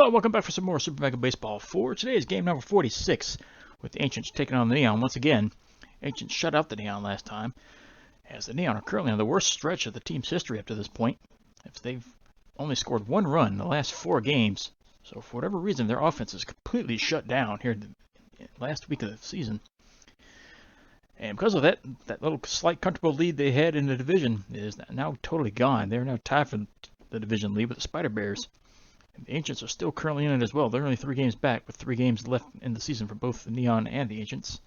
Hello, welcome back for some more Super Mega Baseball 4. Today's game number 46, with the Ancients taking on the Neon once again. Ancients shut out the Neon last time, as the Neon are currently on the worst stretch of the team's history up to this point. If they've only scored one run in the last 4 games, so for whatever reason their offense is completely shut down here in the last week of the season. And because of that little slight comfortable lead they had in the division is now totally gone. They're now tied for the division lead with the Spider Bears. And the Ancients are still currently in it as well. They're only 3 games back, with 3 games left in the season for both the Neon and the Ancients.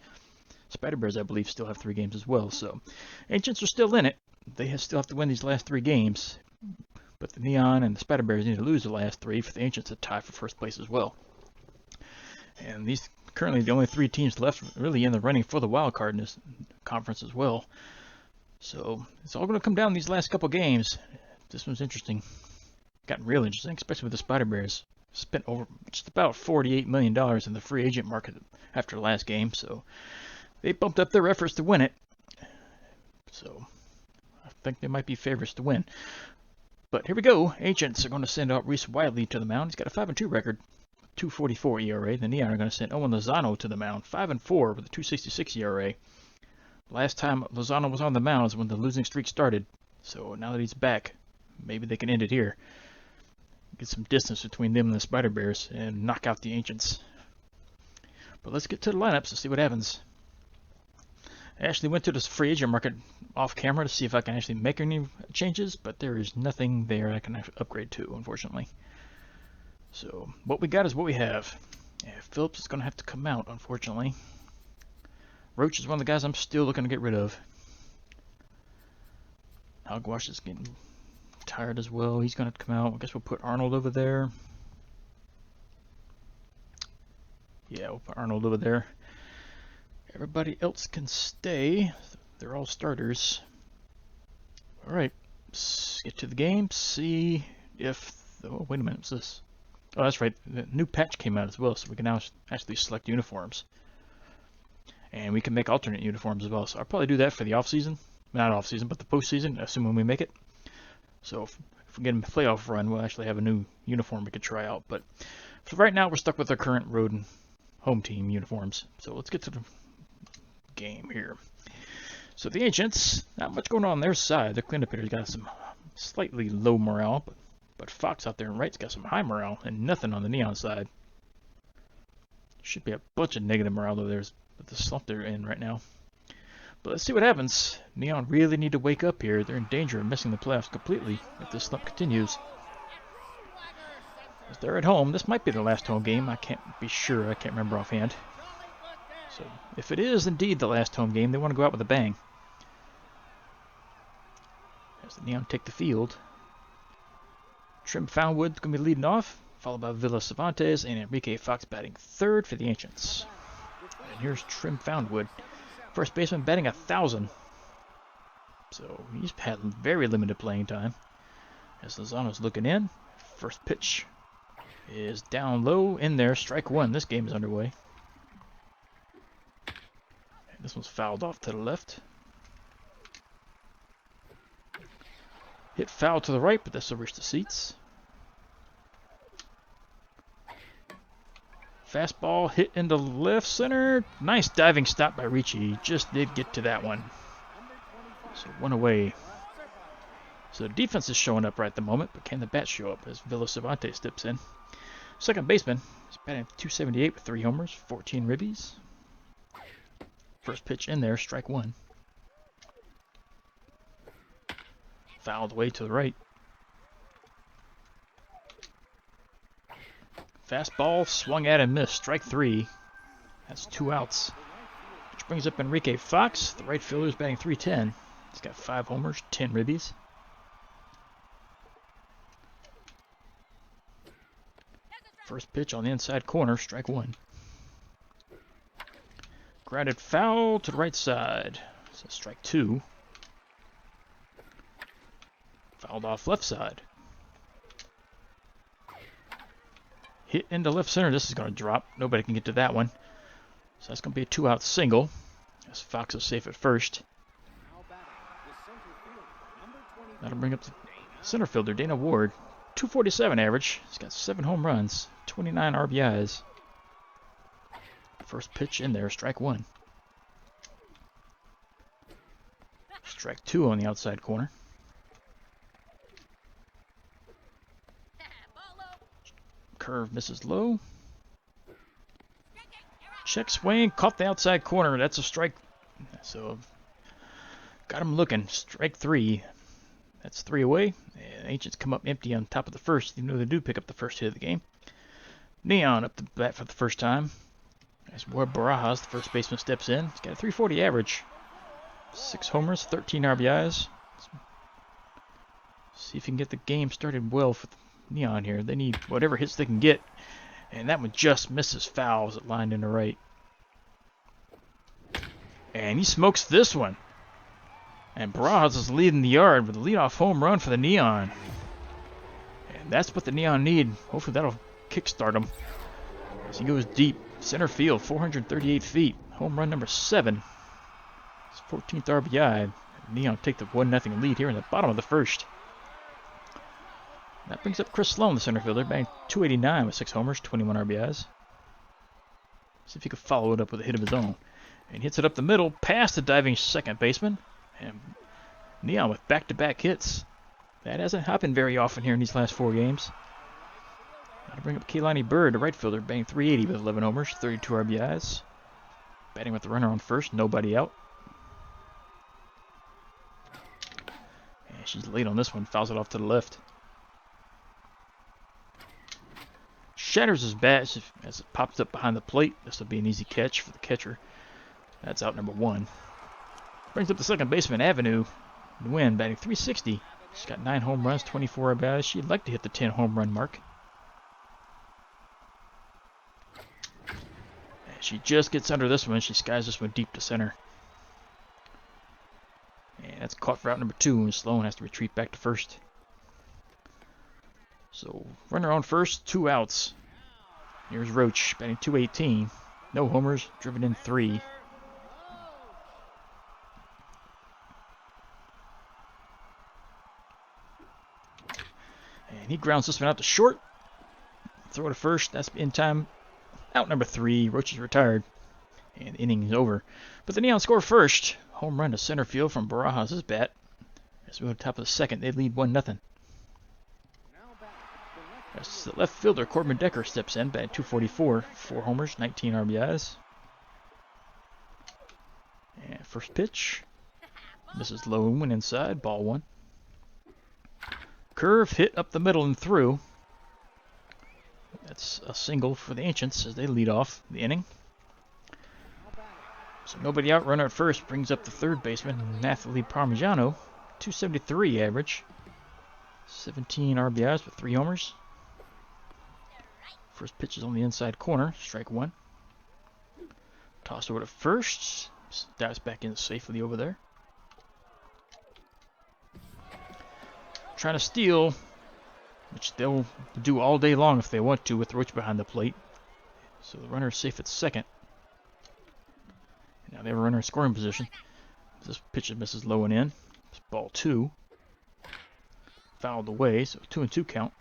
Spider Bears, I believe, still have 3 games as well. So, Ancients are still in it. They still have to win these last 3 games. But the Neon and the Spider Bears need to lose the last 3 for the Ancients to tie for first place as well. And these currently the only 3 teams left really in the running for the wild card in this conference as well. So, it's all going to come down these last couple games. This one's interesting. Gotten real interesting, especially with the Spider Bears. Spent over just about $48 million in the free agent market after the last game, so they bumped up their efforts to win it. So I think they might be favorites to win. But here we go. Ancients are going to send out Reese Wiley to the mound. He's got a 5-2 record, 2.44 ERA. The Neon are going to send Owen Lozano to the mound, 5-4 with a 2.66 ERA. Last time Lozano was on the mound is when the losing streak started. So now that he's back, maybe they can end it here. Get some distance between them and the Spider Bears and knock out the Ancients. But let's get to the lineups and see what happens. I actually went to this free agent market off camera to see if I can actually make any changes, but there is nothing there I can upgrade to, unfortunately. So what we got is what we have. Yeah, Phillips is going to have to come out, unfortunately. Roach is one of the guys I'm still looking to get rid of. Hogwash is getting tired as well. He's going to come out. I guess we'll put Arnold over there. Yeah, we'll put Arnold over there. Everybody else can stay. They're all starters. Alright, let's get to the game. See if... Oh, wait a minute. What's this? Oh, that's right. The new patch came out as well, so we can now actually select uniforms. And we can make alternate uniforms as well. So I'll probably do that for the off-season. Not off-season, but the postseason, assuming we make it. So if we get a playoff run, we'll actually have a new uniform we could try out. But for right now, we're stuck with our current road and home team uniforms. So let's get to the game here. So the Ancients, not much going on their side. Their cleanup hitters got some slightly low morale, but Fox out there in right's got some high morale, and nothing on the Neon side. Should be a bunch of negative morale over there with the slump they're in right now. But let's see what happens. Neon really need to wake up here. They're in danger of missing the playoffs completely if this slump continues. As they're at home, this might be their last home game. I can't be sure. I can't remember offhand. So if it is indeed the last home game, they want to go out with a bang. As the Neon take the field. Trim Foundwood's going to be leading off, followed by Villa Cervantes and Enrique Fox batting third for the Ancients. And here's Trim Foundwood. First baseman batting 1,000. So he's had very limited playing time. As Lozano's looking in. First pitch is down low in there. Strike 1. This game is underway. And this one's fouled off to the left. Hit foul to the right, but this will reach the seats. Fastball hit into left center. Nice diving stop by Ricci. Just did get to that one. So 1 away. So the defense is showing up right at the moment, but can the bat show up as Villa Cervantes steps in? Second baseman is batting .278 with 3 homers, 14 ribbies. First pitch in there, strike 1. Fouled away to the right. Fastball swung at and missed. Strike 3. That's 2 outs. Which brings up Enrique Fox. The right fielder is batting .310. He's got 5 homers, 10 ribbies. First pitch on the inside corner. Strike 1. Grounded foul to the right side. So strike 2. Fouled off left side. Hit into left center. This is going to drop. Nobody can get to that one. So that's going to be a 2-out single. As Fox is safe at first. That'll bring up the center fielder, Dana Ward. .247 average. He's got 7 home runs, 29 RBIs. First pitch in there, strike one. Strike two on the outside corner. Curve misses low. Check swing, caught the outside corner. That's a strike. So got him looking. Strike three. That's three away. And Ancients come up empty on top of the first, even though they do pick up the first hit of the game. Neon up the bat for the first time. As Barajas, the first baseman, steps in. He's got a 340 average. 6 homers, 13 RBIs. See if he can get the game started well for Neon here. They need whatever hits they can get. And that one just misses foul as it lined into right. And he smokes this one. And Barajas is leading the yard with a leadoff home run for the Neon. And that's what the Neon need. Hopefully that'll kickstart him. As he goes deep. Center field, 438 feet. Home run number 7. His 14th RBI. Neon take the 1-0 lead here in the bottom of the first. That brings up Chris Sloan, the center fielder, batting .289 with 6 homers, 21 RBIs. See if he can follow it up with a hit of his own. And hits it up the middle, past the diving second baseman. And Neon with back-to-back hits. That hasn't happened very often here in these last 4 games. Now to bring up Keilani Bird, the right fielder, batting .380 with 11 homers, 32 RBIs. Batting with the runner on first, nobody out. And she's late on this one, fouls it off to the left. Shatters his bat as it pops up behind the plate. This will be an easy catch for the catcher. That's out number 1. Brings up the second baseman, Avenue. Nguyen, batting .360. She's got 9 home runs, 24 RBIs. She'd like to hit the 10 home run mark. And she just gets under this one. She skies this one deep to center. And that's caught for out number 2, and Sloan has to retreat back to first. So, runner on first, 2 outs. Here's Roach, batting .218. No homers, driven in 3. And he grounds this one out to short. Throw to first, that's in time. Out number 3, Roach is retired. And the inning is over. But the Neon score first. Home run to center field from Barajas' bat. As we go to the top of the second, they lead 1-0. As the left fielder, Corbin Decker, steps in, batting .244, 4 homers, 19 RBIs. And first pitch. Misses low and went inside, ball 1. Curve hit up the middle and through. That's a single for the Ancients as they lead off the inning. So nobody out, runner at first, brings up the third baseman, Nathalie Parmigiano, .273 average. 17 RBIs with 3 homers. First pitch is on the inside corner, strike 1. Tossed over to first. Dives back in safely over there. Trying to steal, which they'll do all day long if they want to with Roach behind the plate. So the runner is safe at second. Now they have a runner in scoring position. This pitch misses low and in. It's ball 2. Fouled away, so 2-2 count.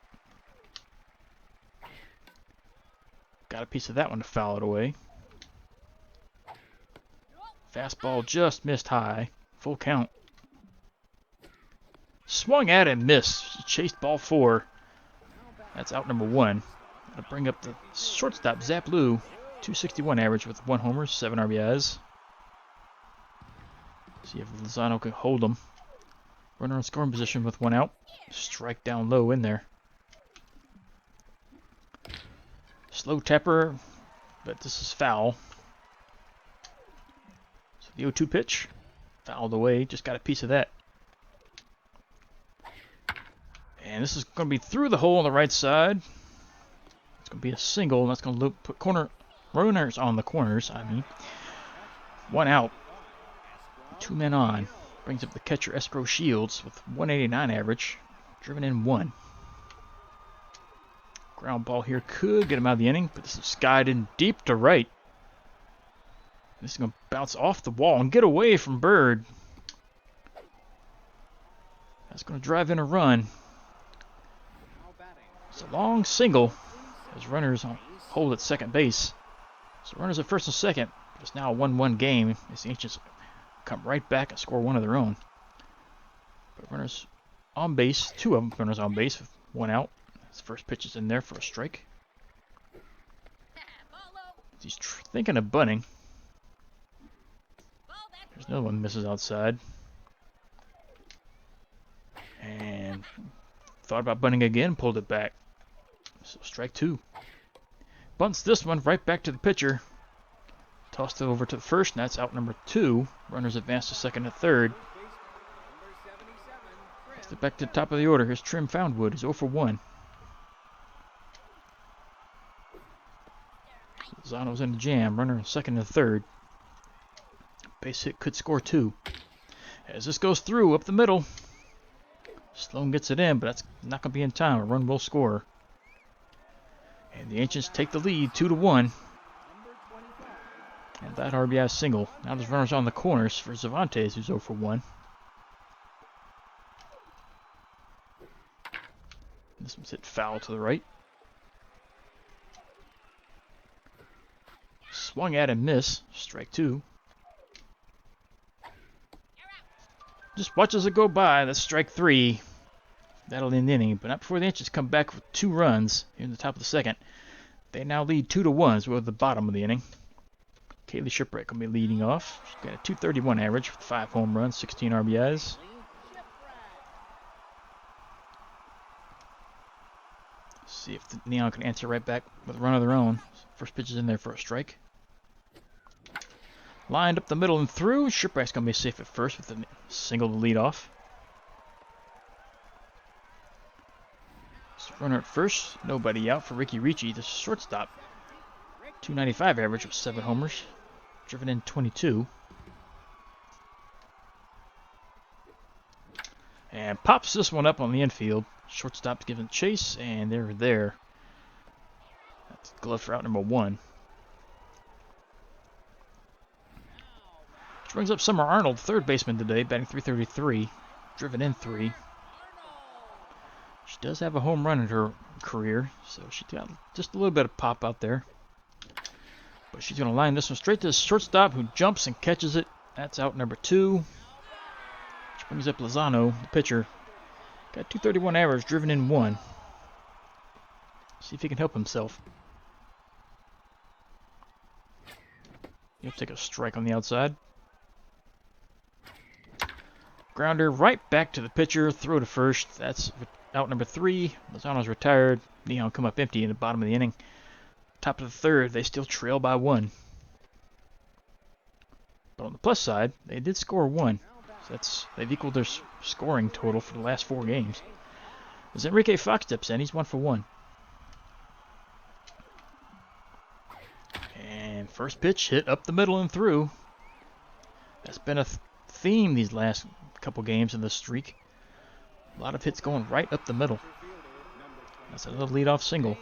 Got a piece of that one to foul it away. Fastball just missed high. Full count. Swung at and missed. She chased ball 4. That's out number 1. That'll bring up the shortstop, Zap Lou. .261 average with 1 homer, 7 RBIs. See if Lozano can hold them. Runner in scoring position with 1 out. Strike down low in there. Slow tapper, but this is foul. So the 0-2 pitch, fouled away, just got a piece of that. And this is going to be through the hole on the right side. It's going to be a single, and that's going to put runners on the corners, 1 out, 2 men on. Brings up the catcher, Escrow Shields, with 189 average, driven in 1. Ground ball here could get him out of the inning, but this is skied in deep to right. This is going to bounce off the wall and get away from Bird. That's going to drive in a run. It's a long single, as runners on hold at second base. So runners at first and second. It's now a 1-1 game as the Ancients come right back and score one of their own. But runners on base, two of them runners on base with one out. His first pitch is in there for a strike. He's thinking of bunting. There's another one misses outside. And thought about bunting again, pulled it back. So strike two. Bunts this one right back to the pitcher. Tossed it over to the first, and that's out number two. Runners advance to second and third. Step back to the top of the order. Here's Trim Foundwood. He's 0 for 1. Zano's in the jam. Runner second and third. Base hit could score two. As this goes through up the middle, Sloan gets it in, but that's not going to be in time. A run will score. And the Ancients take the lead 2-1. And that RBI single. Now there's runners on the corners for Cervantes, who's 0 for 1. This one's hit foul to the right. Swung at and miss. Strike two. Just watch as it go by. That's strike three. That'll end the inning, but not before the Ancients come back with 2 runs here in the top of the second. They now lead 2-1 as we're at the bottom of the inning. Kaylee Shipwreck will be leading off. She's got a 231 average with 5 home runs, 16 RBIs. See if the Neon can answer right back with a run of their own. First pitch is in there for a strike. Lined up the middle and through. Shipwreck's going to be safe at first with a single to lead off. So runner at first. Nobody out for Ricky Ricci, the shortstop. 295 average with 7 homers. Driven in 22. And pops this one up on the infield. Shortstop's giving chase, and they're there. That's glove for out number 1. Which brings up Summer Arnold, third baseman today, batting .333. Driven in 3. She does have a home run in her career, so she got just a little bit of pop out there. But she's going to line this one straight to the shortstop, who jumps and catches it. That's out number 2. Which brings up Lozano, the pitcher. Got 231 average, driven in 1. See if he can help himself. He'll take a strike on the outside. Grounder right back to the pitcher, throw to first. That's out number 3. Lozano's retired. Neon come up empty in the bottom of the inning. Top of the third, they still trail by 1. But on the plus side, they did score 1. So they've equaled their scoring total for the last 4 games. As Enrique Fox steps in, he's 1 for 1. And first pitch hit up the middle and through. That's been a theme these last couple games in this streak. A lot of hits going right up the middle. That's a little leadoff single.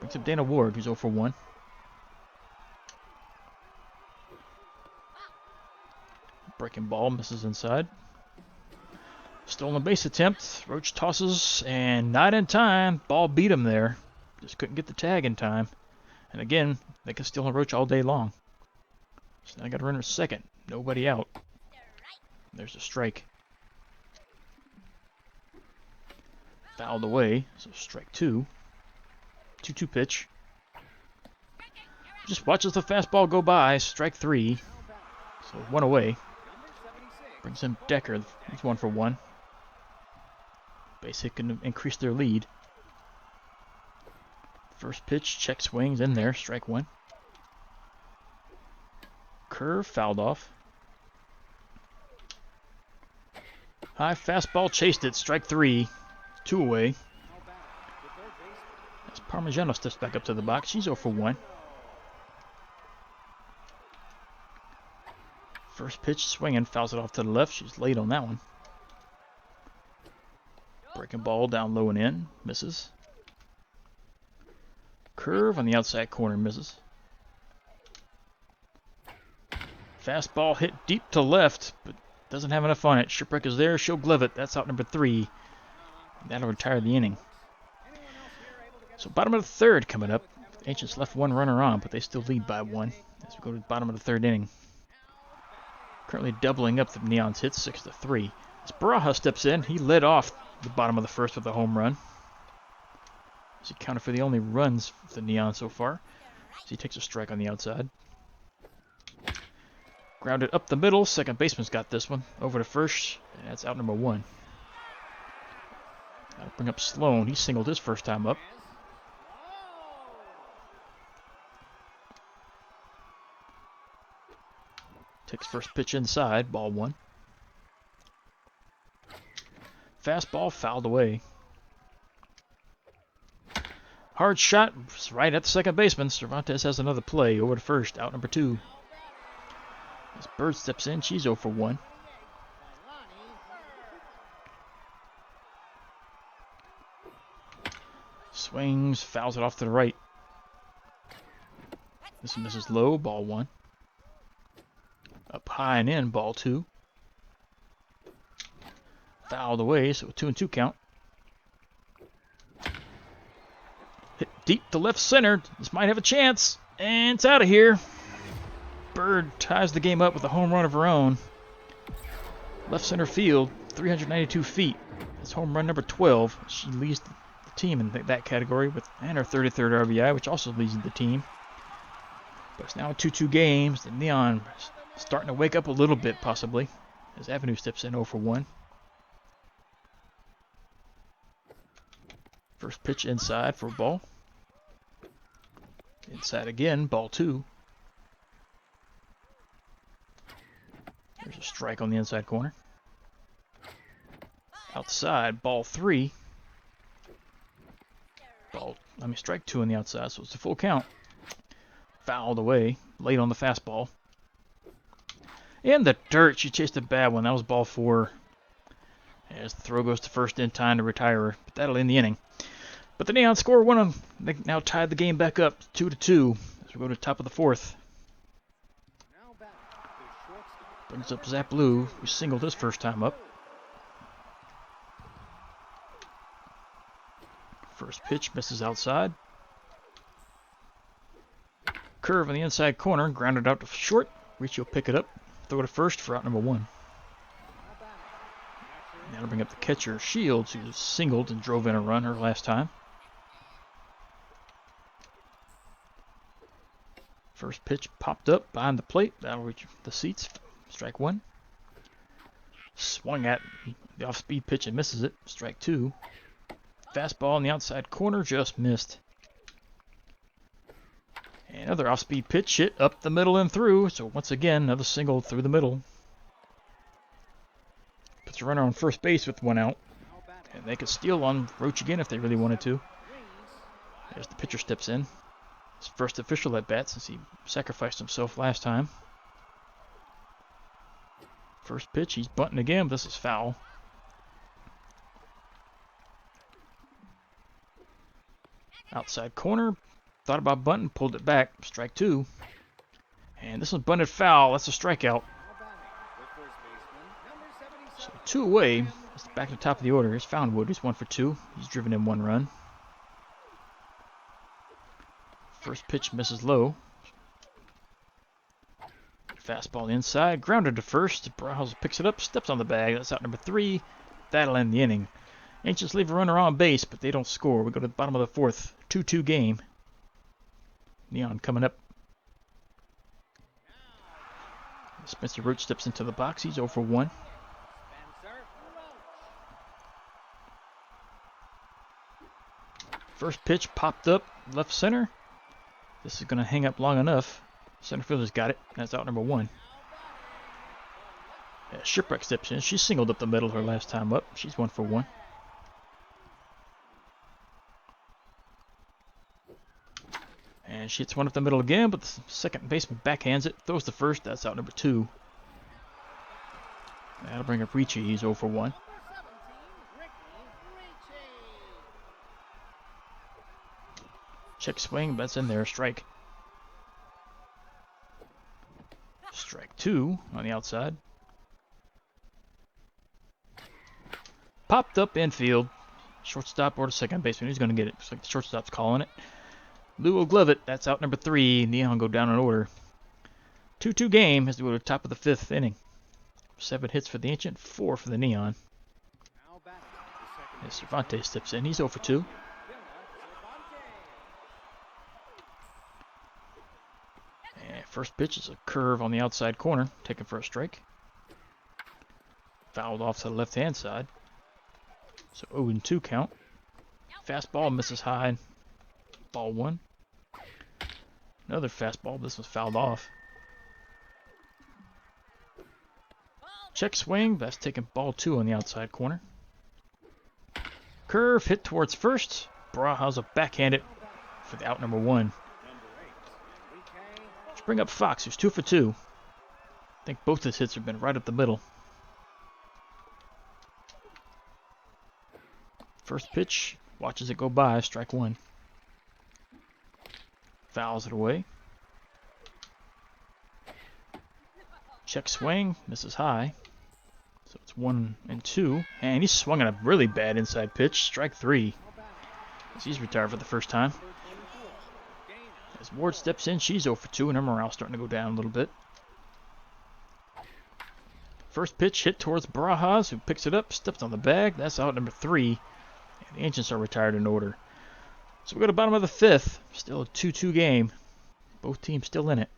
Brings up Dana Ward, who's 0 for 1. Breaking ball, misses inside. Stolen base attempt. Roach tosses, and not in time. Ball beat him there. Just couldn't get the tag in time. And again, they can steal a Roach all day long. So now I got a runner at second. Nobody out. There's a strike. Fouled away, so strike 2. 2-2 pitch. Just watches the fastball go by. Strike 3. So 1 away. Brings in Decker. He's 1 for 1. Base hit can increase their lead. First pitch, check swings in there. Strike 1. Curve fouled off. High fastball chased it. Strike 3. 2 away. As Parmigiano steps back up to the box, she's 0 for 1. First pitch swinging, fouls it off to the left. She's late on that one. Breaking ball down low and in, misses. Curve on the outside corner, misses. Fastball hit deep to left, but doesn't have enough on it. Shipwreck is there, she'll glove it. That's out number 3. That'll retire the inning. So bottom of the third coming up. Ancients left one runner on, but they still lead by one as we go to the bottom of the third inning. Currently doubling up the Neon's hits, 6-3. As Baraja steps in, he led off the bottom of the first with a home run. As he counted for the only runs for the Neon so far. As he takes a strike on the outside. Grounded up the middle. Second baseman's got this one. Over to first. And that's out number 1. That'll bring up Sloan. He singled his first time up. Takes first pitch inside. Ball 1. Fastball fouled away. Hard shot right at the second baseman. Cervantes has another play. Over to first. Out number 2. As Bird steps in, she's 0 for 1. Swings, fouls it off to the right. This misses low, ball 1. Up high and in, ball 2. Fouled away, so a 2-2 count. Hit deep to left center. This might have a chance. And it's out of here. Bird ties the game up with a home run of her own. Left center field, 392 feet. That's home run number 12. She leads the team in that category with and her 33rd RBI, which also leads the team. But it's now a 2-2 games. The Neon starting to wake up a little bit, possibly, as Avenue steps in 0 for 1. First pitch inside for a ball. Inside again, ball 2. There's a strike on the inside corner. Outside, ball 3. Strike 2 on the outside, so it's a full count. Fouled away, late on the fastball. In the dirt, she chased a bad one. That was ball 4. As the throw goes to first in time to retire her, but that'll end the inning. But the Neon score one of them. They now tied the game back up 2-2 as we go to the top of the 4th. Brings up Zap Blue, who singled his first time up. First pitch misses outside. Curve on the inside corner, grounded out to short. Ricci will pick it up, throw to first for out number 1. That'll bring up the catcher, Shields, who singled and drove in a run her last time. First pitch popped up behind the plate. That'll reach the seats. Strike 1. Swung at the off-speed pitch and misses it. Strike 2. Fastball in the outside corner, just missed. Another off-speed pitch hit up the middle and through. So once again, another single through the middle. Puts a runner on first base with 1 out. And they could steal on Roach again if they really wanted to. As the pitcher steps in. His first official at bat since he sacrificed himself last time. First pitch, he's bunting again, but this is foul. Outside corner, thought about bunting, pulled it back, strike 2. And this one's bunted foul, that's a strikeout. So 2 away, it's back to the top of the order. Here's Foundwood, he's 1 for 2. He's driven in 1 run. First pitch misses low. Fastball inside, grounded to first. Barajas picks it up, steps on the bag. That's out number 3. That'll end the inning. Ancients leave a runner on base, but they don't score. We go to the bottom of the 4th. 2-2 game. Neon coming up. Spencer Roach steps into the box. He's 0 for 1. First pitch popped up left center. This is going to hang up long enough. Center fielder's got it. That's out number 1. Shipwreck steps in. She singled up the middle her last time up. She's 1 for 1. And she hits one up the middle again, but the second baseman backhands it. Throws the first. That's out number 2. That'll bring up Ricci. He's 0 for 1. Check swing, but that's in there. Strike. Strike 2 on the outside. Popped up infield. Shortstop or the second baseman. Who's going to get it? Looks like the shortstop's calling it. Lou will glove it. That's out number 3. Neon go down in order. 2-2 game as we go to the top of the 5th inning. 7 hits for the Ancient, 4 for the Neon. As Cervantes steps in. He's 0 for 2. And first pitch is a curve on the outside corner, taken for a strike. Fouled off to the left-hand side. So 0-2 count. Fastball misses high. Ball 1. Another fastball. This was fouled off. Check swing. That's taking ball 2 on the outside corner. Curve hit towards first. Barajas a backhand it for the out number 1. Let's bring up Fox, who's 2 for 2. I think both his hits have been right up the middle. First pitch, watches it go by, strike 1. Fouls it away. Check swing, misses high. So it's 1-2. And he swung at a really bad inside pitch, strike 3. As he's retired for the first time. As Ward steps in, she's 0 for 2, and her morale's starting to go down a little bit. First pitch hit towards Barajas, who picks it up, steps on the bag. That's out number 3. And the Ancients are retired in order. So we go to the bottom of the 5th. Still a 2-2 game. Both teams still in it.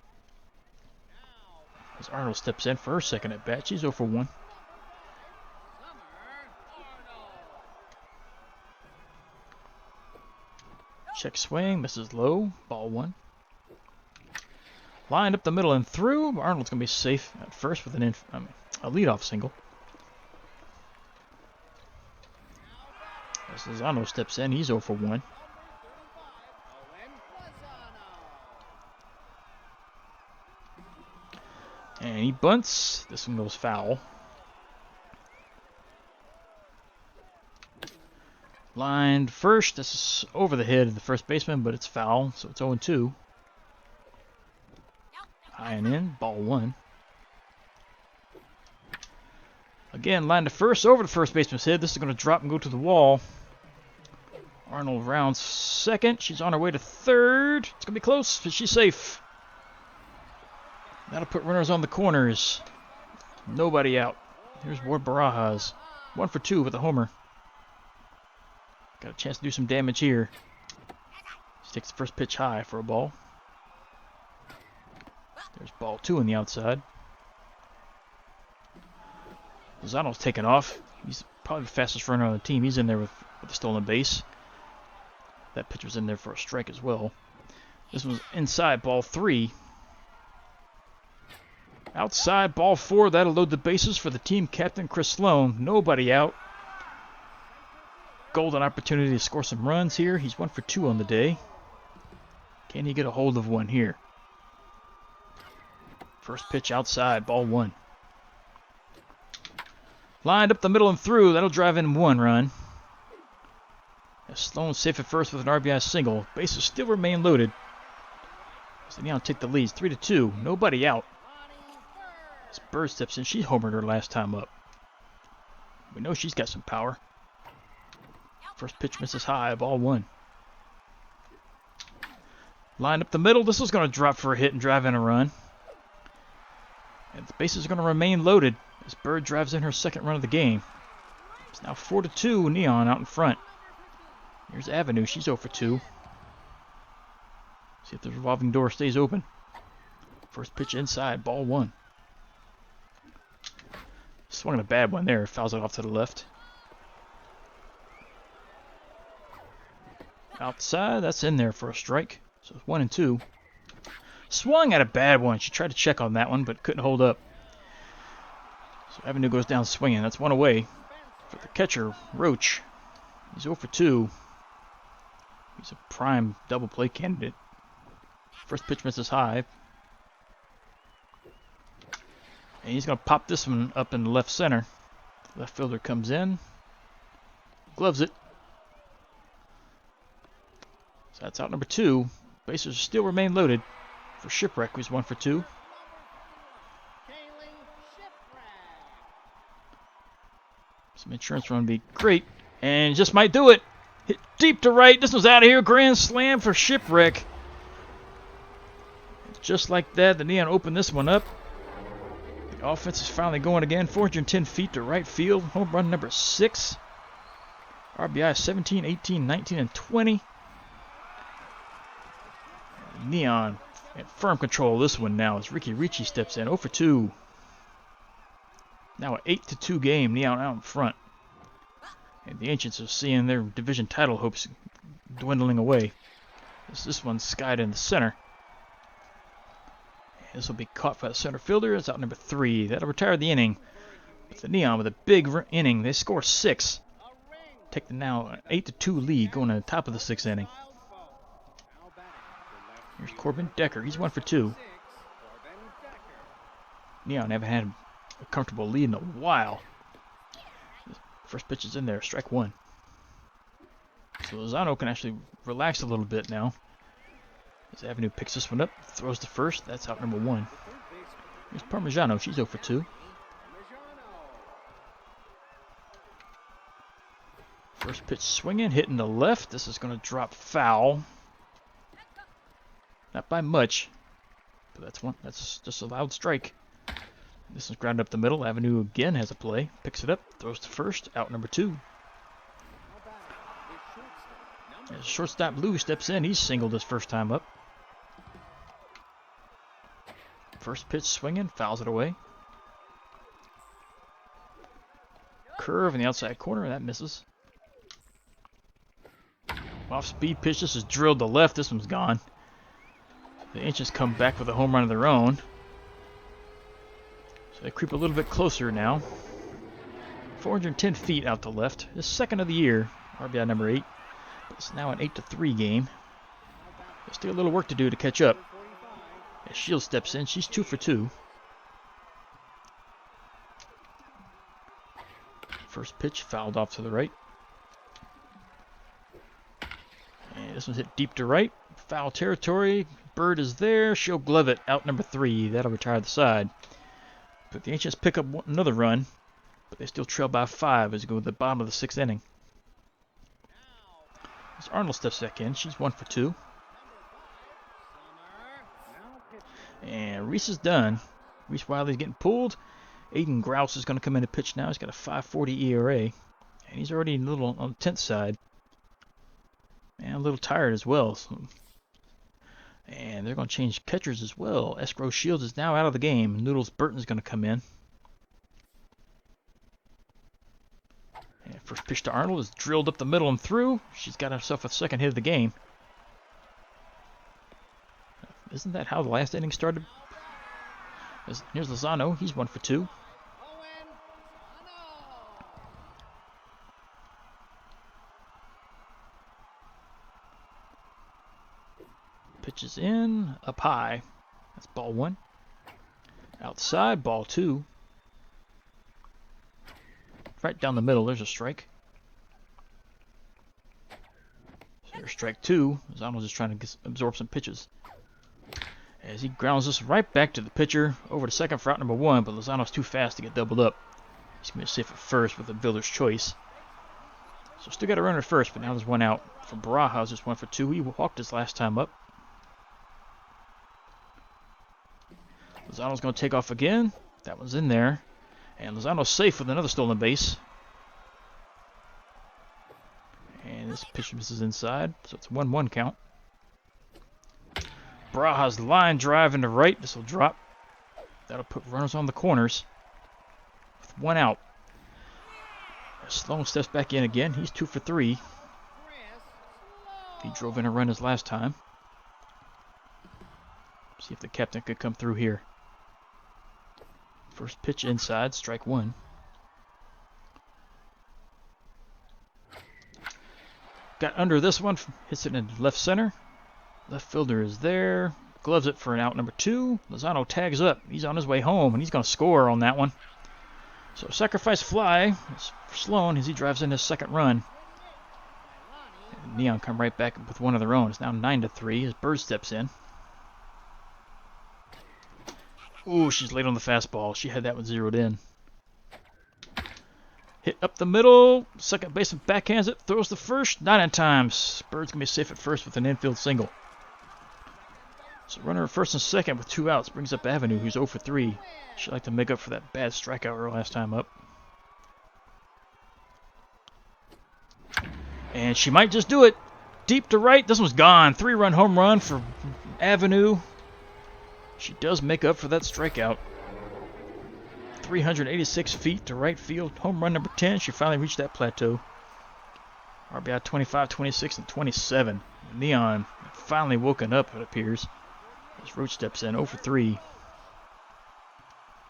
As Arnold steps in for her second at bat, she's 0 for 1. Check swing, misses low, ball 1. Lined up the middle and through. Arnold's going to be safe at first with a leadoff single. As Lozano steps in, he's 0 for 1. And he bunts. This one goes foul. Lined first. This is over the head of the first baseman, but it's foul, so it's 0-2. High and in, ball 1. Again, lined to first, over the first baseman's head. This is going to drop and go to the wall. Arnold rounds second. She's on her way to third. It's going to be close, but she's safe. That'll put runners on the corners. Nobody out. Here's Ward Barajas. 1 for 2 with a homer. Got a chance to do some damage here. She takes the first pitch high for a ball. There's ball 2 on the outside. Lozano's taken off. He's probably the fastest runner on the team. He's in there with a stolen base. That pitch was in there for a strike as well. This was inside, ball 3. Outside, ball 4. That'll load the bases for the team captain, Chris Sloan. Nobody out. Golden opportunity to score some runs here. He's 1 for 2 on the day. Can he get a hold of one here? First pitch outside, ball 1. Lined up the middle and through. That'll drive in 1 run. As Sloan's safe at first with an RBI single. Bases still remain loaded. So Neon take the leads, 3-2. Nobody out. As Bird steps in, she homered her last time up. We know she's got some power. First pitch misses high, ball 1. Lined up the middle. This is going to drop for a hit and drive in a run. And the bases are going to remain loaded as Bird drives in her second run of the game. It's now 4-2, Neon out in front. Here's Avenue. She's 0 for 2. See if the revolving door stays open. First pitch inside, ball 1. Swung at a bad one there. Fouls it off to the left. Outside, that's in there for a strike. So it's 1-2. Swung at a bad one. She tried to check on that one, but couldn't hold up. So Avenue goes down swinging. That's 1 away for the catcher, Roach. He's 0 for 2. He's a prime double play candidate. First pitch misses high. And he's going to pop this one up in the left center. Left fielder comes in. Gloves it. So that's out number 2. Bases still remain loaded for Shipwreck, who's 1 for 2. Some insurance run would be great And just might do it. Hit deep to right. This one's out of here. Grand slam for Shipwreck. Just like that, the Neon opened this one up. The offense is finally going again. 410 feet to right field. Home run number 6. RBI 17, 18, 19, and 20. Neon in firm control of this one now as Ricky Ricci steps in. 0 for 2. Now an 8-2 game. Neon out in front. And the Ancients are seeing their division title hopes dwindling away. This one's skied in the center. This will be caught by the center fielder. It's out number 3. That'll retire the inning. With the Neon with a big inning. They score 6. Take the now 8-2 lead going to the top of the 6th inning. Here's Corbin Decker. He's 1 for 2. Neon haven't had a comfortable lead in a while. First pitch is in there. Strike 1. So Lozano can actually relax a little bit now. As Avenue picks this one up, throws to first. That's out number 1. Here's Parmigiano. She's 0 for 2. First pitch swinging, hitting the left. This is going to drop foul. Not by much, but that's just a loud strike. This is grounded up the middle. Avenue again has a play. Picks it up, throws to first. Out number 2. As shortstop Lou steps in, he's singled his first time up. First pitch swinging, fouls it away. Curve in the outside corner, that misses. Off-speed pitch, this is drilled to left. This one's gone. The Ancients come back with a home run of their own. So they creep a little bit closer now. 410 feet out to left. His second of the year, RBI number 8. It's now an 8-3 game. There's still a little work to do to catch up. As Shields steps in, she's 2 for 2. First pitch fouled off to the right. And this one's hit deep to right. Foul territory. Bird is there. She'll glove it. Out number 3. That'll retire the side. But the Ancients pick up another run. But they still trail by 5 as they go to the bottom of the 6th inning. As Arnold steps back in, she's 1 for 2. And Reese is done. Reese Wiley's getting pulled. Aiden Grouse is going to come in to pitch now. He's got a 5.40 ERA. And he's already a little on the 10th side. And a little tired as well. So. And they're going to change catchers as well. Escrow Shields is now out of the game. Noodles Burton's going to come in. And first pitch to Arnold is drilled up the middle and through. She's got herself a second hit of the game. Isn't that how the last inning started? Here's Lozano. He's 1 for 2. Pitches in, up high. That's ball 1. Outside, ball 2. Right down the middle, there's a strike. So there's strike 2. Lozano's just trying to absorb some pitches. As he grounds this right back to the pitcher, over to second for out number 1, but Lozano's too fast to get doubled up. He's going to safe at first with a builder's choice. So still got a runner at first, but now there's one out. For Barajas, just 1 for 2. He walked his last time up. Lozano's going to take off again. That one's in there. And Lozano's safe with another stolen base. And this pitch misses inside, so it's a 1-1 count. Barajas line drive into right. This will drop. That'll put runners on the corners. With 1 out. Sloan steps back in again. He's 2 for 3. He drove in a run his last time. See if the captain could come through here. First pitch inside, strike 1. Got under this one, hits it in left center. Left fielder is there, gloves it for an out number 2. Lozano tags up. He's on his way home, and he's going to score on that one. So sacrifice fly for Sloan as he drives in his second run. And Neon come right back with one of their own. It's now 9-3 as Bird steps in. Ooh, she's late on the fastball. She had that one zeroed in. Hit up the middle. Second baseman backhands it. Throws the first. Not in time. Bird's going to be safe at first with an infield single. So runner at first and second with 2 outs brings up Avenue, who's 0 for 3. She'd like to make up for that bad strikeout her last time up. And she might just do it. Deep to right. This one's gone. 3-run home run for Avenue. She does make up for that strikeout. 386 feet to right field. Home run number 10. She finally reached that plateau. RBI 25, 26, and 27. Neon finally woken up, it appears. As Roach steps in, 0 for 3.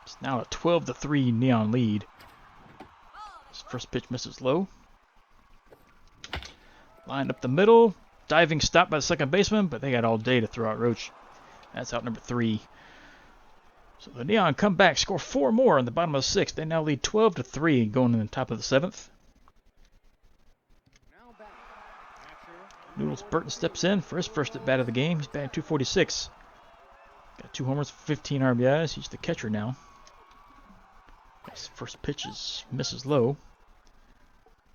It's now a 12-3 Neon lead. His first pitch misses low. Lined up the middle. Diving stop by the second baseman, but they got all day to throw out Roach. That's out number 3. So the Neon come back, score 4 more in the bottom of the 6th. They now lead 12-3 going in the top of the 7th. Noodles Burton steps in for his first at bat of the game. He's batting .246. Got 2 homers, 15 RBIs. He's the catcher now. His first pitch misses low.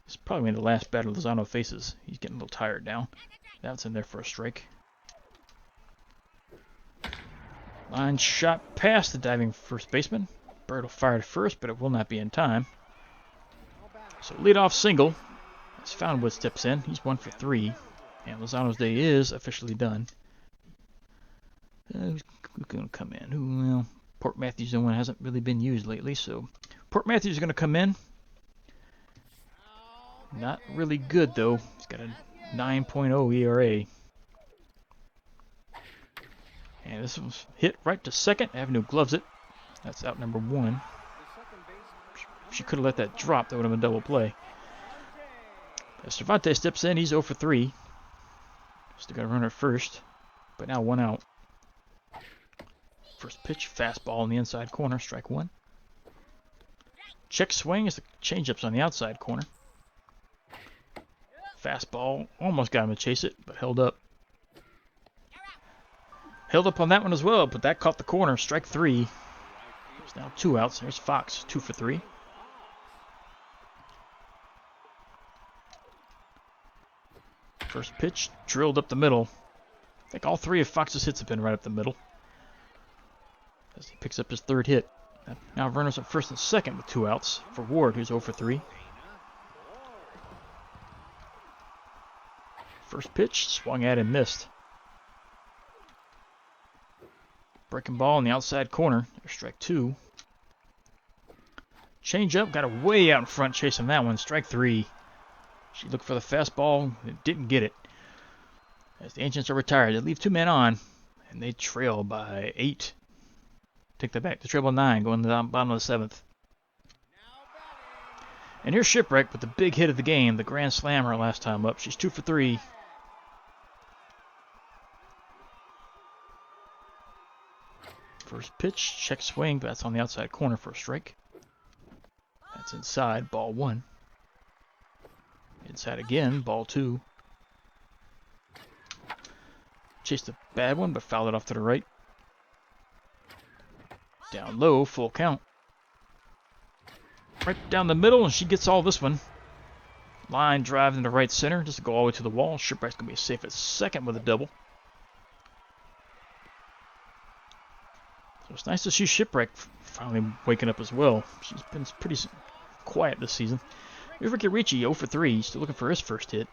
It's probably when the last batter Lozano faces. He's getting a little tired now. That's in there for a strike. Line shot past the diving first baseman. Bird will fire to first, but it will not be in time. So leadoff single. As Fountainwood steps in, he's 1 for 3. And Lozano's day is officially done. Who's going to come in? Well, Port Matthews, the one hasn't really been used lately, so Port Matthews is going to come in. Not really good, though. He's got a 9.0 ERA. And this one's hit right to second. Avenue gloves it. That's out number 1. If she could have let that drop, that would have been a double play. As Cervantes steps in, he's 0 for 3. Still got a runner at first, but now 1 out. First pitch, fastball in the inside corner, strike 1. Check swing as the changeup's on the outside corner. Fastball, almost got him to chase it, but held up. Held up on that one as well, but that caught the corner, strike 3. There's now 2 outs. There's Fox, 2 for 3. First pitch, drilled up the middle. I think all 3 of Fox's hits have been right up the middle. As he picks up his 3rd hit. Now runners at first and second with 2 outs for Ward, who's 0 for 3. First pitch, swung at and missed. Breaking ball in the outside corner. There's strike 2. Change up, got it way out in front chasing that one. Strike 3. She looked for the fastball and didn't get it. As the Ancients are retired, they leave 2 men on, and they trail by 8. Take that back. They trail by 9, going to the bottom of the 7th. And here's Shipwreck with the big hit of the game, the grand slammer last time up. She's 2 for 3. First pitch, check swing, but that's on the outside corner for a strike. That's inside, ball 1. Inside again, ball 2. Chased a bad one, but fouled it off to the right. Down low, full count. Right down the middle, and she gets all this one. Line drive into right center, just to go all the way to the wall. Shipwreck's going to be safe at second with a double. So it's nice to see Shipwreck finally waking up as well. She's been pretty quiet this season. Here's Ricky Ricci, 0 for 3. Still looking for his first hit.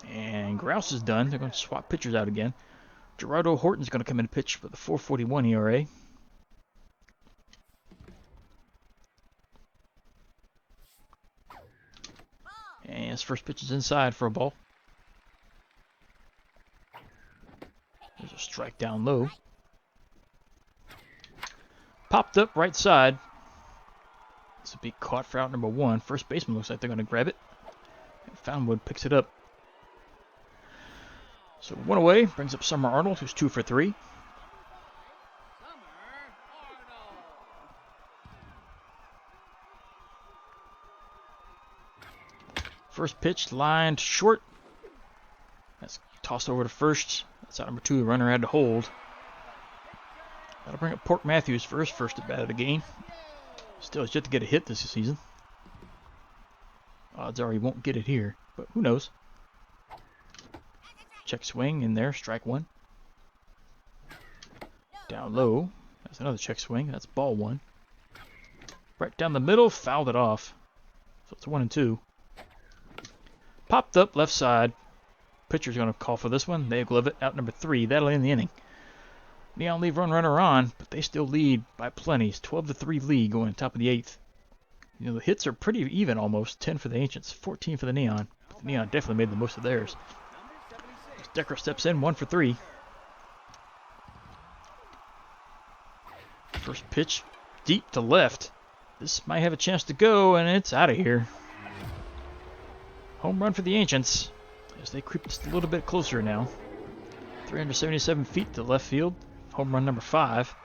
And Grouse is done. They're going to swap pitchers out again. Gerardo Horton's going to come in and pitch with a 4.41 ERA. And his first pitch is inside for a ball. There's a strike down low. Popped up right side. This will be caught for out number 1. First baseman looks like they're going to grab it. And Fountainwood picks it up. So 1 away, brings up Summer Arnold, who's 2 for 3. First pitch lined short. That's tossed over to first. That's out number 2. The runner had to hold. That'll bring up Port Matthews for his first at bat of the game. Still has yet to get a hit this season. Odds are he won't get it here, but who knows. Check swing in there, strike one. Down low, that's another check swing, that's ball one. Right down the middle, fouled it off. So it's 1-2. Popped up left side. Pitcher's going to call for this one. They glove it out number 3. That'll end the inning. Neon leave runner on, but they still lead by plenty. It's 12-3 lead going top of the 8th. You know, the hits are pretty even almost. 10 for the Ancients, 14 for the Neon. But the Neon definitely made the most of theirs. Decker steps in, 1 for 3. First pitch, deep to left. This might have a chance to go, and it's out of here. Home run for the Ancients as they creep just a little bit closer now. 377 feet to left field. Home run number 5.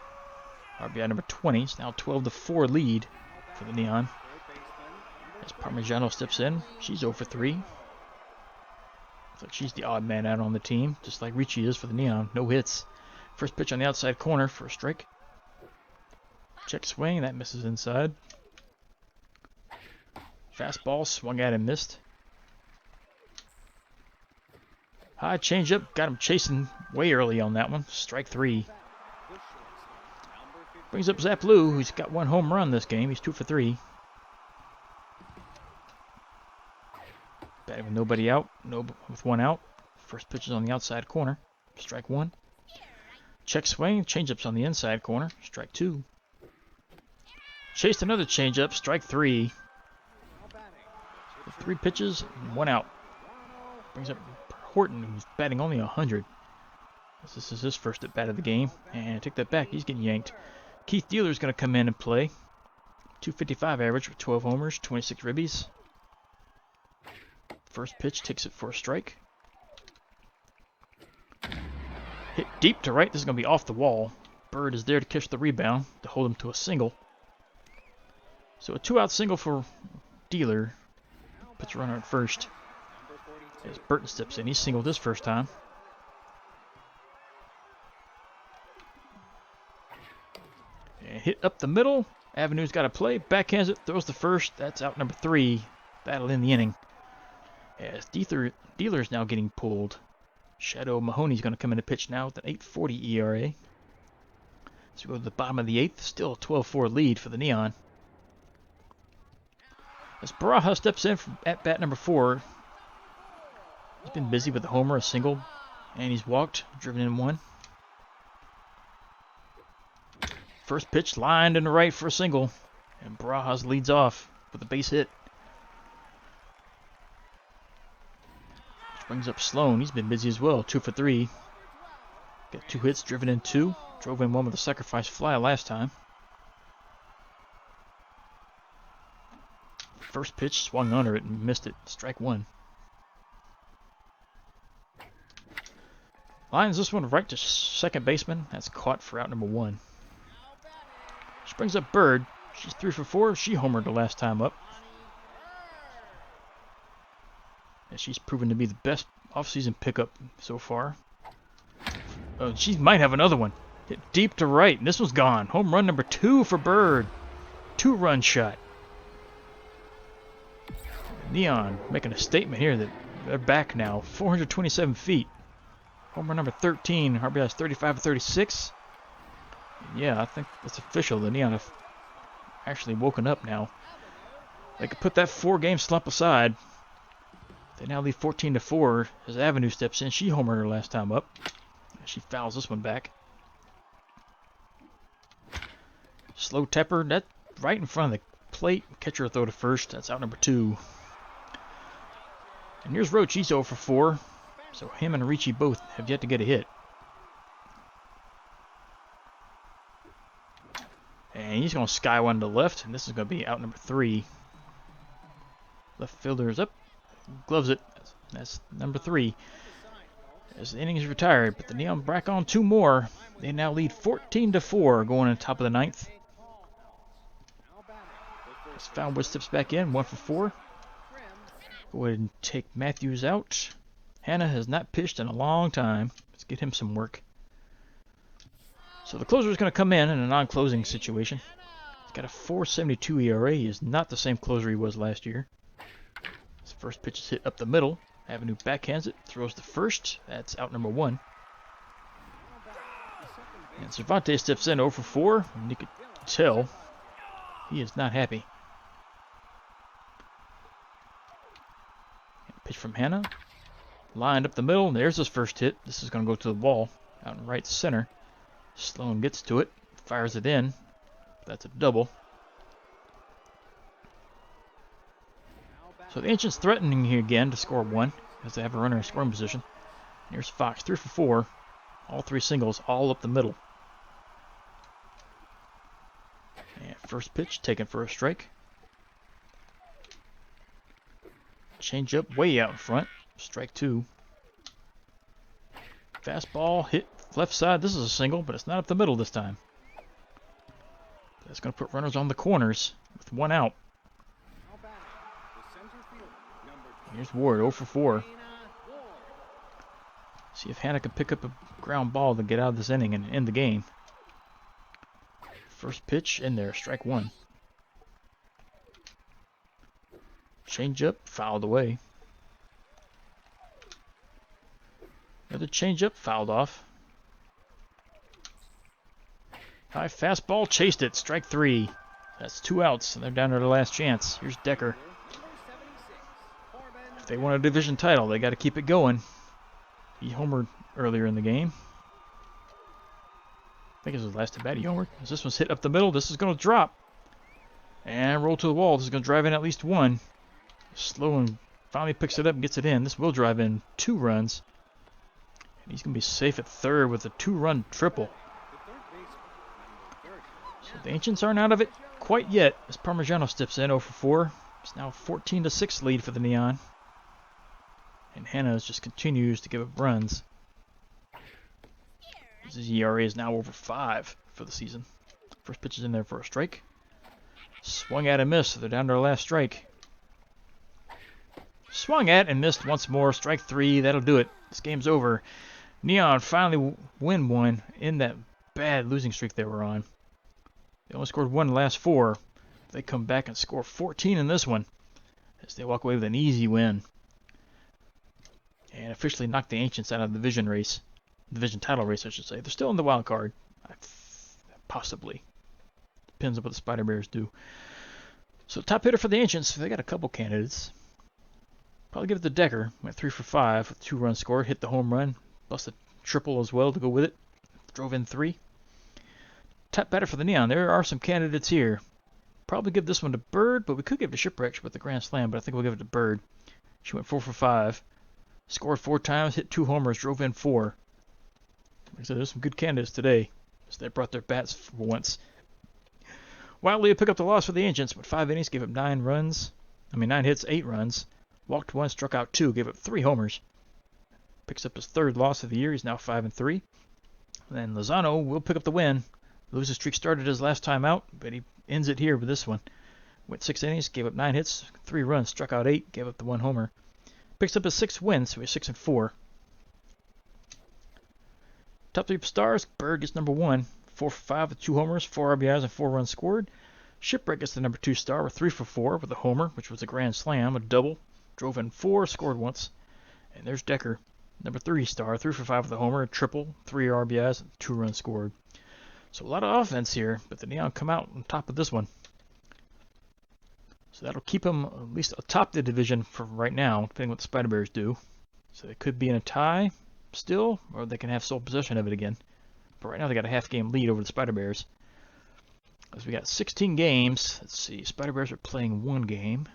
RBI number 20. It's now 12-4 lead for the Neon. As Parmigiano steps in, she's 0 for 3. Looks like she's the odd man out on the team, just like Ricci is for the Neon. No hits. First pitch on the outside corner for a strike. Check swing, that misses inside. Fastball swung at and missed. High changeup, got him chasing way early on that one. Strike 3. Brings up Zap Lou, who's got 1 home run this game. He's 2 for 3. Batting with nobody out, with 1 out. First pitch is on the outside corner. Strike 1. Check swing, changeup's on the inside corner. Strike 2. Chased another changeup, strike 3. 3 pitches, 1 out. Brings up Horton, who's batting only 100. This is his first at bat of the game. And take that back, he's getting yanked. Keith Dealer's going to come in and play. 255 average with 12 homers, 26 ribbies. First pitch takes it for a strike. Hit deep to right, this is going to be off the wall. Bird is there to catch the rebound, to hold him to a single. So a 2-out single for Dealer. Puts a runner at first. As Burton steps in, he singled his first time. And hit up the middle. Avenue's got to play. Backhands it, throws the first. That's out number 3. That'll end the inning. As Dealer's now getting pulled. Shadow Mahoney's going to come in to pitch now with an 8.40 ERA. So we go to the bottom of the 8th. Still a 12-4 lead for the Neon. As Baraja steps in at bat number 4. He's been busy with a homer, a single, and he's walked, driven in 1. First pitch lined into right for a single, and Barajas leads off with a base hit. Which brings up Sloan. He's been busy as well, 2 for 3. Got 2 hits, driven in 2. Drove in 1 with a sacrifice fly last time. First pitch swung under it and missed it. Strike 1. Lines this one right to second baseman. That's caught for out number 1. She brings up Bird. She's 3 for 4. She homered the last time up. And she's proven to be the best offseason pickup so far. Oh, she might have another one. Hit deep to right, and this one's gone. Home run number 2 for Bird. 2-run shot. Neon making a statement here that they're back now. 427 feet. Home run number 13. RBI is 35-36. Yeah, I think it's official. The Neon have actually woken up now. They could put that 4-game slump aside. They now lead 14-4 as Avenue steps in. She homered her last time up. She fouls this one back. Slow tapper. That right in front of the plate. Catcher throw to first. That's out number 2. And here's Roach. He's 0 for 4. So him and Ricci both have yet to get a hit. And he's going to sky one to left. And this is going to be out number 3. Left fielder is up. Gloves it. That's number 3. As the inning is retired. But the Neon back on 2 more. They now lead 14-4 going to the top of the 9th. As Foundwood steps back in. 1 for 4. Go ahead and take Matthews out. Hannah has not pitched in a long time. Let's get him some work. So the closer is going to come in a non-closing situation. He's got a 4.72 ERA. He is not the same closer he was last year. First pitch is hit up the middle. Avenue backhands it, throws to first. That's out number 1. And Cervantes steps in 0 for 4. And you could tell he is not happy. Pitch from Hannah. Lined up the middle. There's his first hit. This is going to go to the wall out in right center. Sloan gets to it. Fires it in. That's a double. So the Ancients threatening here again to score 1 as they have a runner in scoring position. And here's Fox, 3 for 4. All 3 singles, all up the middle. And first pitch taken for a strike. Change up way out in front. Strike 2. Fastball hit left side. This is a single, but it's not up the middle this time. That's going to put runners on the corners with 1 out. Here's Ward, 0 for 4. See if Hannah can pick up a ground ball to get out of this inning and end the game. First pitch in there, strike 1. Change up, fouled away. Another change up, fouled off. High fastball, chased it, strike 3. That's 2 outs, and they're down to their last chance. Here's Decker. If they want a division title, they got to keep it going. He homered earlier in the game. I think it was his last at bat he homered. As this one's hit up the middle, this is going to drop. And roll to the wall. This is going to drive in at least 1. Sloan finally picks it up and gets it in. This will drive in 2 runs. And he's going to be safe at third with a 2-run triple. So the Ancients aren't out of it quite yet as Parmigiano steps in 0 for 4. It's now a 14-6 lead for the Neon. And Hannah just continues to give up runs. His ERA is now over 5 for the season. First pitch is in there for a strike. Swung at and missed, so they're down to their last strike. Swung at and missed once more. Strike 3, that'll do it. This game's over. Neon finally win 1 in that bad losing streak they were on. They only scored 1 in the last 4. They come back and score 14 in this one as they walk away with an easy win. And officially knocked the Ancients out of the division race. Division title race, I should say. They're still in the wild card. Possibly. Depends on what the Spider Bears do. So top hitter for the Ancients, they got a couple candidates. Probably give it to Decker. Went 3 for 5 with 2 runs scored. Hit the home run. Busted triple as well to go with it. Drove in 3. Top batter for the Neon. There are some candidates here. Probably give this one to Bird, but we could give it to Shipwreck with the grand slam, but I think we'll give it to Bird. She went 4 for 5. Scored 4 times, hit 2 homers, drove in 4. Like I said, there's some good candidates today. So they brought their bats for once. Wildly pick up the loss for the Ancients, but 5 innings, gave up 9 hits, 8 runs. Walked 1, struck out 2, gave up 3 homers. Picks up his 3rd loss of the year. He's now 5-3. Then Lozano will pick up the win. Losing streak started his last time out, but he ends it here with this one. Went 6 innings, gave up 9 hits, 3 runs, struck out 8, gave up the 1 homer. Picks up his 6th win, so he's 6-4. Top 3 stars, Bird gets number 1, 4 for 5 with 2 homers, 4 RBIs, and 4 runs scored. Shipwreck gets the number 2 star with 3 for 4 with a homer, which was a grand slam, a double. Drove in 4, scored once. And there's Decker, number 3 star, 3 for 5 with a homer, a triple, 3 RBIs, and 2 runs scored. So a lot of offense here, but the Neon come out on top of this one. So that'll keep them at least atop the division for right now, depending what the Spider Bears do. So they could be in a tie still, or they can have sole possession of it again. But right now they got a half-game lead over the Spider Bears. As we got 16 games, let's see, Spider Bears are playing 1 game,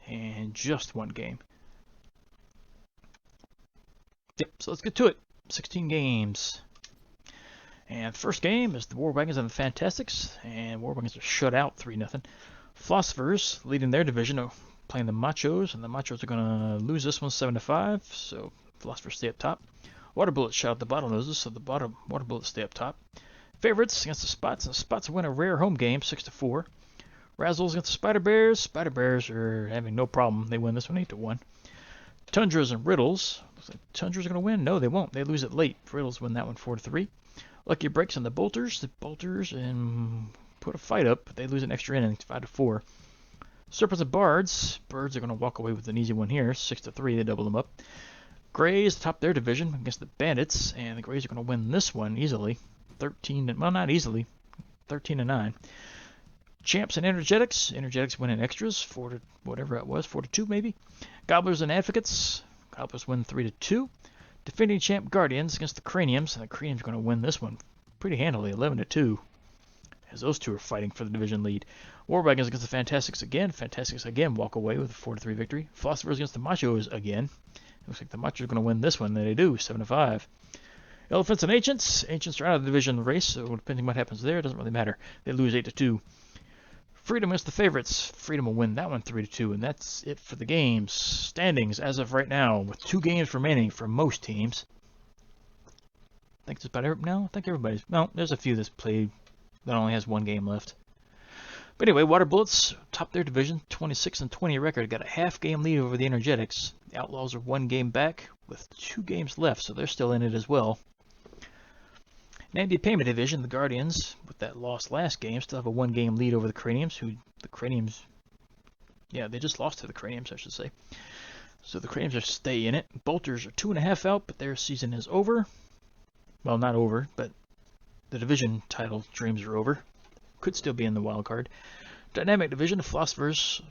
and just 1 game. Yep, so let's get to it. 16 games. And the first game is the War Wagons and the Fantastics, and War Wagons are shut out 3-0. Philosophers leading their division, playing the Machos, and the Machos are going to lose this one 7-5, so Philosophers stay up top. Water Bullets shut out the Bottlenoses, so the Water Bullets stay up top. Favorites against the Spots, and the Spots win a rare home game 6-4. Razzles against the Spider Bears. Spider Bears are having no problem. They win this one 8-1. Tundras and Riddles. Looks like Tundras are going to win. No, they won't. They lose it late. Riddles win that one 4-3. Lucky Breaks on the Bolters. The Bolters put a fight up, but they lose an extra inning 5-4. Serpents and Bards. Birds are going to walk away with an easy one here. 6-3, they double them up. Grays top their division against the Bandits, and the Grays are going to win this one easily. 13, well, not easily. 13-9. Champs and Energetics. Energetics win in extras, 4 to whatever it was, 4-2 maybe. Gobblers and Advocates. Gobblers win 3-2. Defending champ Guardians against the Craniums, and the Craniums are going to win this one pretty handily, 11-2. As those two are fighting for the division lead. War Wagons against the Fantastics again. Fantastics again walk away with a 4-3 victory. Philosophers against the Machos again. Looks like the Machos are going to win this one. They do, 7-5. Elephants and Ancients. Ancients are out of the division race, so depending on what happens there, it doesn't really matter. They lose 8-2. Freedom against the Favorites. Freedom will win that one 3-2, and that's it for the games. Standings as of right now, with 2 games remaining for most teams. I think it's about I think everybody's. Well, there's a few that's played that only has 1 game left. But anyway, Water Bullets top their division, 26-20 record, got a half game lead over the Energetics. The Outlaws are 1 game back with 2 games left, so they're still in it as well. Nandy Payment Division, the Guardians, with that loss last game, still have a 1 game lead over the Craniums, they just lost to the Craniums, I should say. So the Craniums are stay in it. Bolters are 2.5 out, but their season is over. Well, not over, but the division title dreams are over. Could still be in the wild card. Dynamic Division, the Philosophers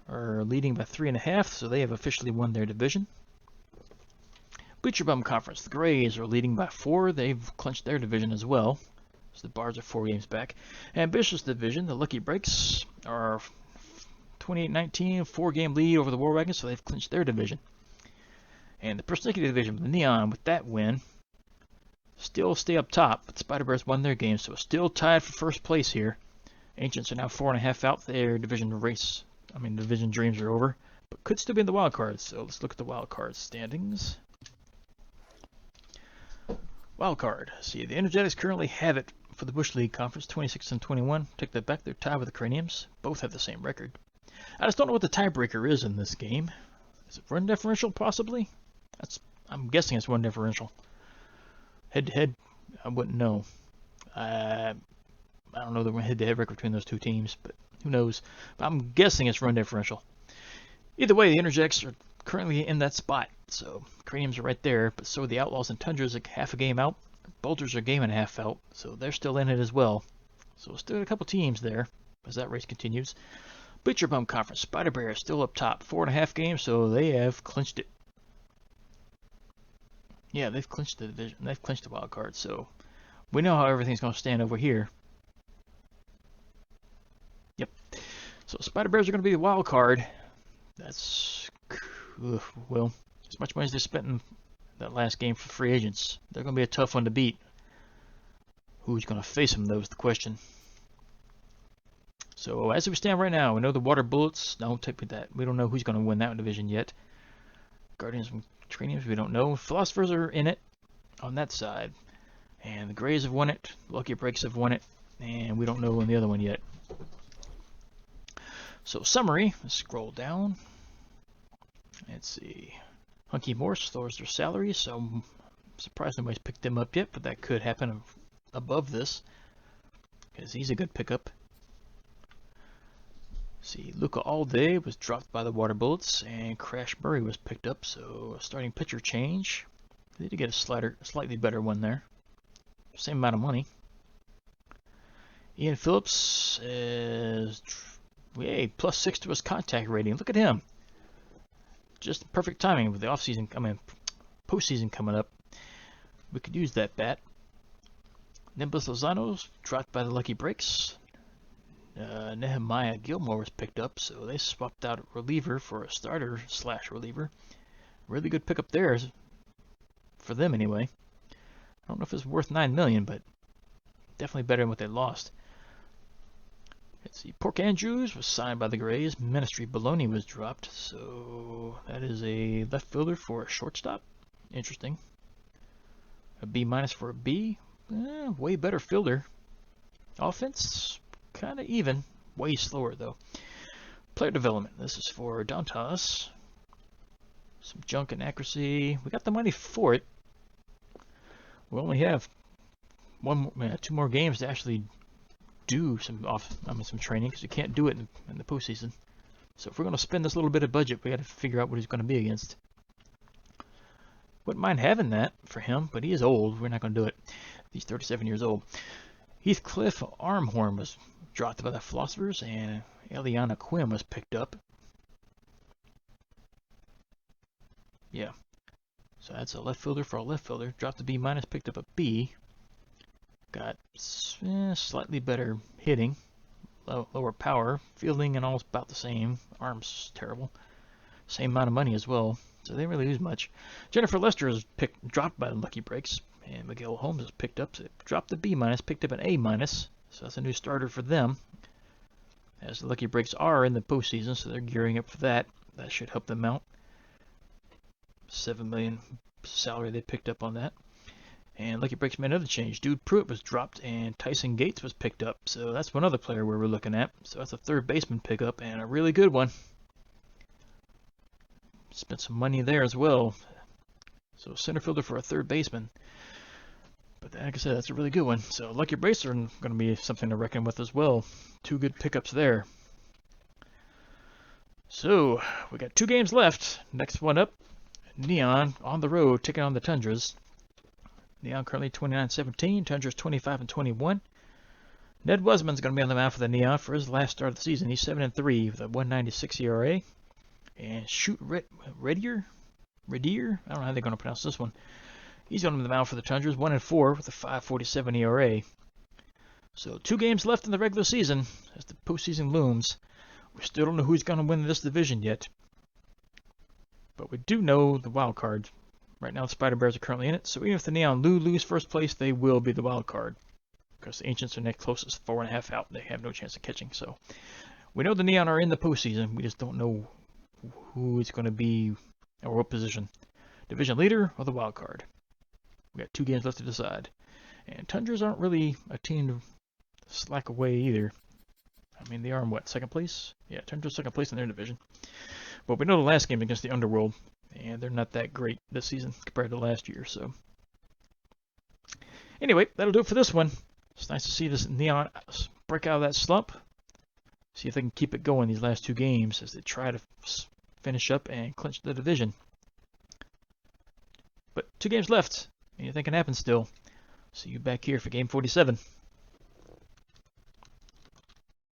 are leading by 3.5, so they have officially won their division. Bleacher Bum Conference, the Grays are leading by 4. They've clinched their division as well. So the Bards are 4 games back. Ambitious Division, the Lucky Breaks are 28-19, 4-game lead over the War Wagons, so they've clinched their division. And the Persnickety Division, the Neon, with that win, still stay up top, but Spider Bears won their game, so it's still tied for first place here. Ancients are now 4.5 out. Their division dreams are over, but could still be in the wild cards. So let's look at the wild card standings. Wild card. See, the Energetics currently have it for the Bush League Conference, 26-21. Take that back. They're tied with the Craniums. Both have the same record. I just don't know what the tiebreaker is in this game. Is it run differential, possibly? I'm guessing it's run differential. Head-to-head, I wouldn't know. I don't know the head-to-head record between those 2 teams, but who knows? But I'm guessing it's run differential. Either way, the Energetics are currently in that spot, so Craniums are right there, but so are the Outlaws and Tundras, like half a game out. Bolters are a game and a half out, so they're still in it as well. So still a couple teams there as that race continues. Bleacher Bum Conference, Spider Bear is still up top, 4.5 games, so they have clinched it. Yeah, they've clinched the division. They've clinched the wild card, so we know how everything's going to stand over here. Yep. So Spider Bears are going to be the wild card. That's, well, as much money as they spent in that last game for free agents, they're going to be a tough one to beat. Who's going to face them, though, is the question. So as we stand right now, we know the Water Bullets. Don't take me that. We don't know who's going to win that division yet. Guardians and Craniums, we don't know. Philosophers are in it on that side. And the Grays have won it. Lucky Breaks have won it. And we don't know on the other one yet. So summary, let's scroll down. Let's see. Hunky Morse lowers their salary, so I'm surprised nobody's picked them up yet, but that could happen above this, because he's a good pickup. See, Luca Alday was dropped by the Water Bullets, and Crash Murray was picked up, so a starting pitcher change. They did get a slightly better one there. Same amount of money. Ian Phillips is +6 to his contact rating. Look at him. Just perfect timing with the postseason coming up. We could use that bat. Nimbus Lozano's dropped by the Lucky Breaks. Nehemiah Gilmore was picked up, so they swapped out a reliever for a starter/reliever. Really good pickup there, for them anyway. I don't know if it's worth $9 million, but definitely better than what they lost. Let's see, Pork Andrews was signed by the Grays. Ministry Baloney was dropped, so that is a left fielder for a shortstop. Interesting. A B- for a B. Way better fielder. Offense, kind of even. Way slower, though. Player development. This is for Dantas. Some junk and accuracy. We got the money for it. We only have 2 more games to actually do some training, because you can't do it in the postseason. So if we're going to spend this little bit of budget, we got to figure out what he's going to be against. Wouldn't mind having that for him, but he is old. We're not going to do it. He's 37 years old. Heathcliff Armhorn was dropped by the Philosophers, and Eliana Quinn was picked up. Yeah. So that's a left fielder for a left fielder. Dropped a B minus, picked up a B. Got slightly better hitting, lower power, fielding, and all's about the same. Arms terrible. Same amount of money as well, so they didn't really lose much. Jennifer Lester is dropped by the Lucky Breaks, and Miguel Holmes is picked up. So dropped the B minus, picked up an A minus. So that's a new starter for them. As the Lucky Breaks are in the postseason, so they're gearing up for that. That should help them out. $7 million salary they picked up on that. And Lucky Breaks made another change. Dude Pruitt was dropped, and Tyson Gates was picked up. So that's one other player we're looking at. So that's a third baseman pickup, and a really good one. Spent some money there as well. So center fielder for a third baseman. But like I said, that's a really good one. So Lucky Breaks are going to be something to reckon with as well. Two good pickups there. So we got 2 games left. Next one up, Neon on the road taking on the Tundras. Neon currently 29-17. Tundras 25-21. Ned Wesman's going to be on the mound for the Neon for his last start of the season. He's 7-3 with a 1.96 ERA. And Shoot Redier? I don't know how they're going to pronounce this one. He's on the mound for the Tundras, 1-4 with a 5.47 ERA. So 2 games left in the regular season as the postseason looms. We still don't know who's going to win this division yet. But we do know the wild card. Right now the Spider Bears are currently in it, so even if the Neon lose first place, they will be the wild card. Because the Ancients are next closest, 4.5 out. They have no chance of catching. So we know the Neon are in the postseason. We just don't know who it's going to be or what position. Division leader or the wild card. We got 2 games left to decide. And Tundras aren't really a team to slack away either. I mean, they are in what, second place? Yeah, Tundras second place in their division. But we know the last game against the Underworld, and they're not that great this season compared to last year. So anyway, that'll do it for this one. It's nice to see this Neon break out of that slump. See if they can keep it going these last 2 games as they try to finish up and clinch the division. But 2 games left. Anything can happen still. See you back here for Game 47.